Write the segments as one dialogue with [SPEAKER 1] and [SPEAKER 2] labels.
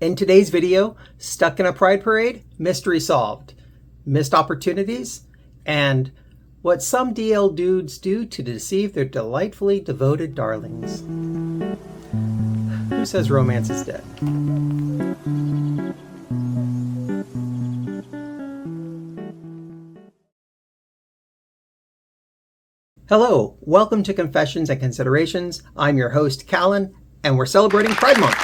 [SPEAKER 1] In today's video, stuck in a pride parade, mystery solved, missed opportunities, and what some DL dudes do to deceive their delightfully devoted darlings. Who says romance is dead? Hello, welcome to Confessions and Considerations. I'm your host, Callan, and we're celebrating Pride Month.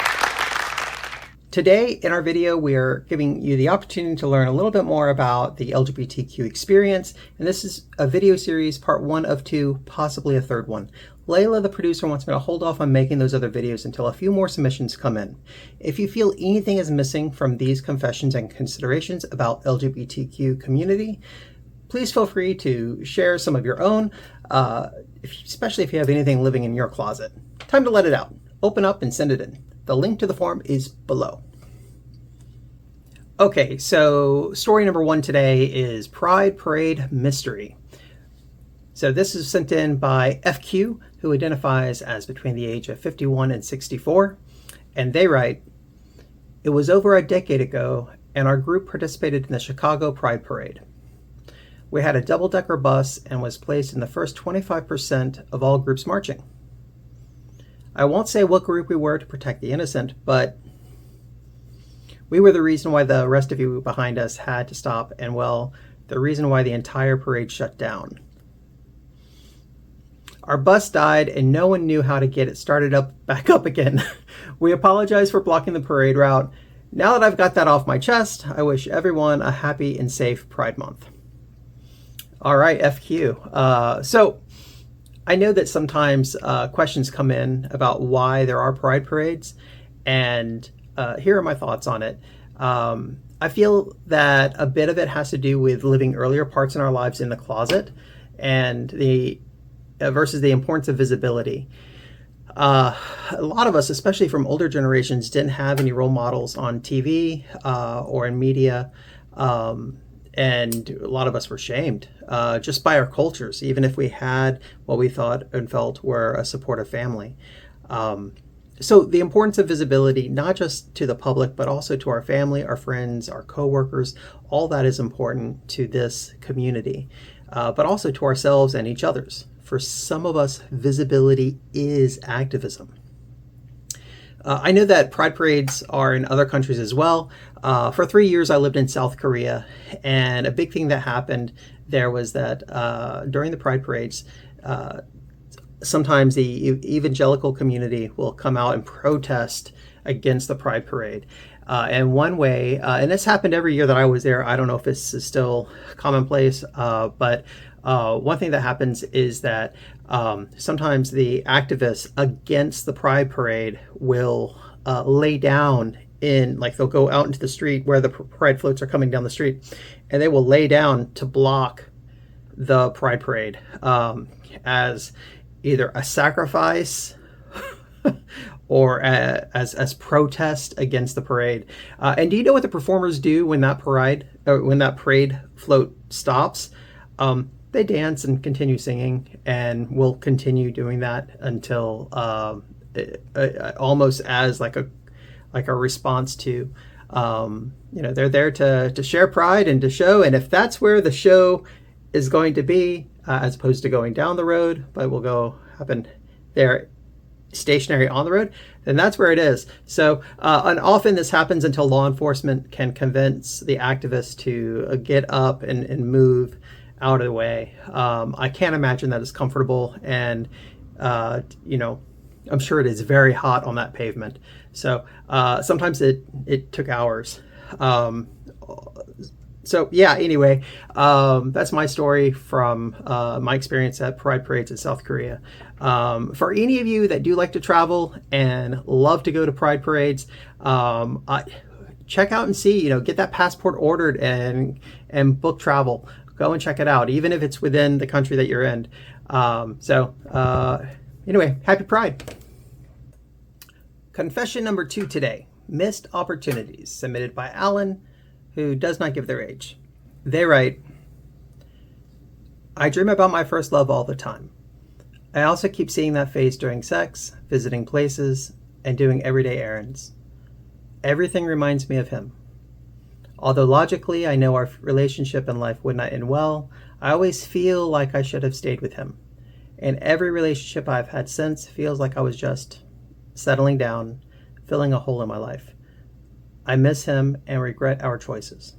[SPEAKER 1] Today in our video, we are giving you the opportunity to learn a little bit more about the LGBTQ experience, and this is a video series, part 1 of 2, possibly a third one. Layla, the producer, wants me to hold off on making those other videos until a few more submissions come in. If you feel anything is missing from these confessions and considerations about LGBTQ community, please feel free to share some of your own, especially if you have anything living in your closet. Time to let it out. Open up and send it in. The link to the form is below. Okay, so story number 1 today is Pride Parade Mystery. So this is sent in by FQ, who identifies as between the age of 51 and 64. And they write, "It was over a decade ago, and our group participated in the Chicago Pride Parade. We had a double-decker bus and was placed in the first 25% of all groups marching. I won't say what group we were to protect the innocent, but we were the reason why the rest of you behind us had to stop, and well, the reason why the entire parade shut down. Our bus died and no one knew how to get it started back up again. We apologize for blocking the parade route. Now that I've got that off my chest, I wish everyone a happy and safe Pride Month." All right, FQ. So I know that sometimes questions come in about why there are pride parades, and here are my thoughts on it. I feel that a bit of it has to do with living earlier parts in our lives in the closet, and the versus the importance of visibility. A lot of us, especially from older generations, didn't have any role models on TV or in media. And a lot of us were shamed just by our cultures, even if we had what we thought and felt were a supportive family. So the importance of visibility, not just to the public, but also to our family, our friends, our coworkers, all that is important to this community, but also to ourselves and each other's. For some of us, visibility is activism. I know that pride parades are in other countries as well. For 3 years, I lived in South Korea, and a big thing that happened there was that during the pride parades, sometimes the evangelical community will come out and protest against the pride parade. And one way, and this happened every year that I was there, I don't know if this is still commonplace, but one thing that happens is that sometimes the activists against the pride parade will lay down they'll go out into the street where the pride floats are coming down the street, and they will lay down to block the pride parade as either a sacrifice or as protest against the parade. And do you know what the performers do when that parade float stops? They dance and continue singing, and will continue doing that until almost as like a response to, they're there to share pride and to show. And if that's where the show is going to be, as opposed to going down the road, but will go happen there stationary on the road, then that's where it is. So and often this happens until law enforcement can convince the activists to get up and move out of the way. I can't imagine that is comfortable, and I'm sure it is very hot on that pavement. So sometimes it took hours. So yeah, anyway, that's my story from my experience at Pride Parades in South Korea. For any of you that do like to travel and love to go to Pride Parades, check out and see, get that passport ordered and book travel. Go and check it out, even if it's within the country that you're in. Anyway, happy Pride. Confession number 2 today, missed opportunities, submitted by Alan, who does not give their age. They write, "I dream about my first love all the time. I also keep seeing that face during sex, visiting places, and doing everyday errands. Everything reminds me of him. Although logically I know our relationship in life would not end well, I always feel like I should have stayed with him. And every relationship I've had since feels like I was just settling down, filling a hole in my life. I miss him and regret our choices.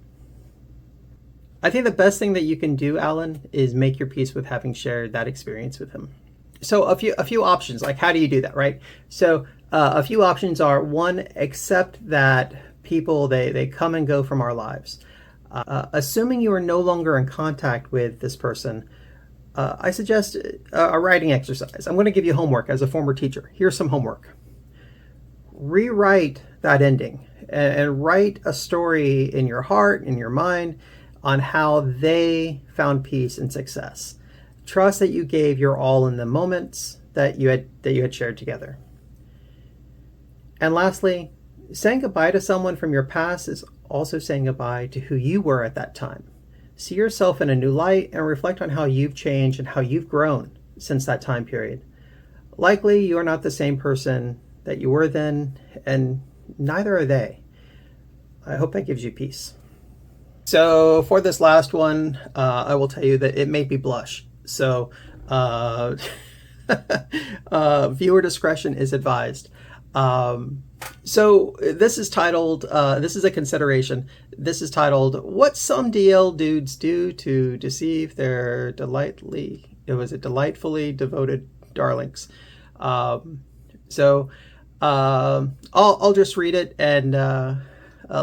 [SPEAKER 1] I think the best thing that you can do, Alan, is make your peace with having shared that experience with him. So a few options, like how do you do that, right? So a few options are, one, accept that people, they come and go from our lives. Assuming you are no longer in contact with this person, I suggest a writing exercise. I'm going to give you homework as a former teacher. Here's some homework. Rewrite that ending and write a story in your heart, in your mind, on how they found peace and success. Trust that you gave your all in the moments that you had shared together. And lastly, saying goodbye to someone from your past is also saying goodbye to who you were at that time. See yourself in a new light and reflect on how you've changed and how you've grown since that time period. Likely you are not the same person that you were then, and neither are they. I hope that gives you peace. So for this last one, I will tell you that it made me blush. So viewer discretion is advised. So this is titled, this is a consideration. This is titled, What Some DL Dudes Do to Deceive Their Delightfully Devoted Darlings. I'll just read it and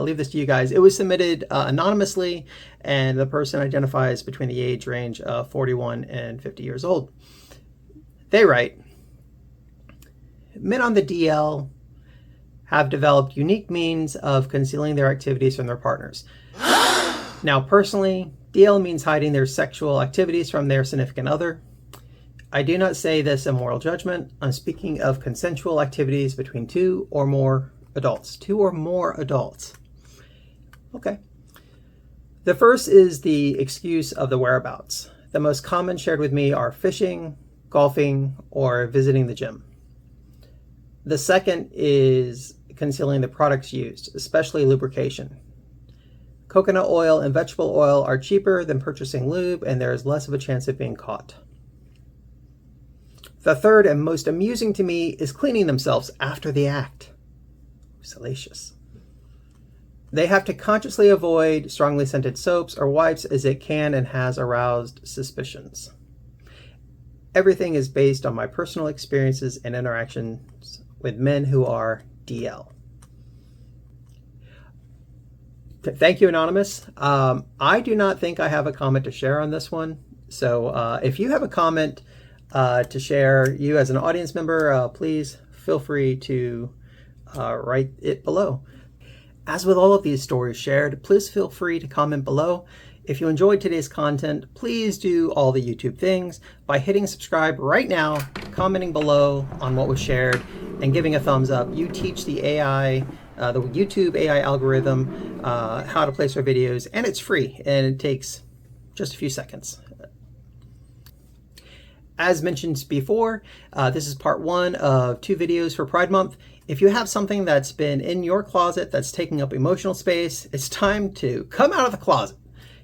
[SPEAKER 1] leave this to you guys. It was submitted anonymously, and the person identifies between the age range of 41 and 50 years old. They write, men on the DL have developed unique means of concealing their activities from their partners. Now, personally, DL means hiding their sexual activities from their significant other. I do not say this in moral judgment. I'm speaking of consensual activities between two or more adults. Okay. The first is the excuse of the whereabouts. The most common shared with me are fishing, golfing, or visiting the gym. The second is concealing the products used, especially lubrication. Coconut oil and vegetable oil are cheaper than purchasing lube, and there is less of a chance of being caught. The third and most amusing to me is cleaning themselves after the act. Salacious. They have to consciously avoid strongly scented soaps or wipes as it can and has aroused suspicions. Everything is based on my personal experiences and interactions with men who are DL. Thank you, Anonymous. I do not think I have a comment to share on this one. So if you have a comment to share, you as an audience member, please feel free to write it below. As with all of these stories shared, please feel free to comment below. If you enjoyed today's content, please do all the YouTube things by hitting subscribe right now, commenting below on what was shared, and giving a thumbs up. You teach the AI, the YouTube AI algorithm, how to place our videos, and it's free, and it takes just a few seconds. As mentioned before, this is part 1 of 2 videos for Pride Month. If you have something that's been in your closet that's taking up emotional space, it's time to come out of the closet.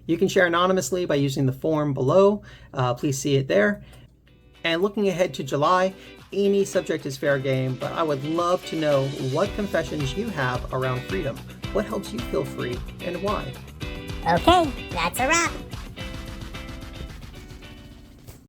[SPEAKER 1] You can share anonymously by using the form below. Please see it there. And looking ahead to July, any subject is fair game, but I would love to know what confessions you have around freedom. What helps you feel free and why?
[SPEAKER 2] Okay, that's a wrap.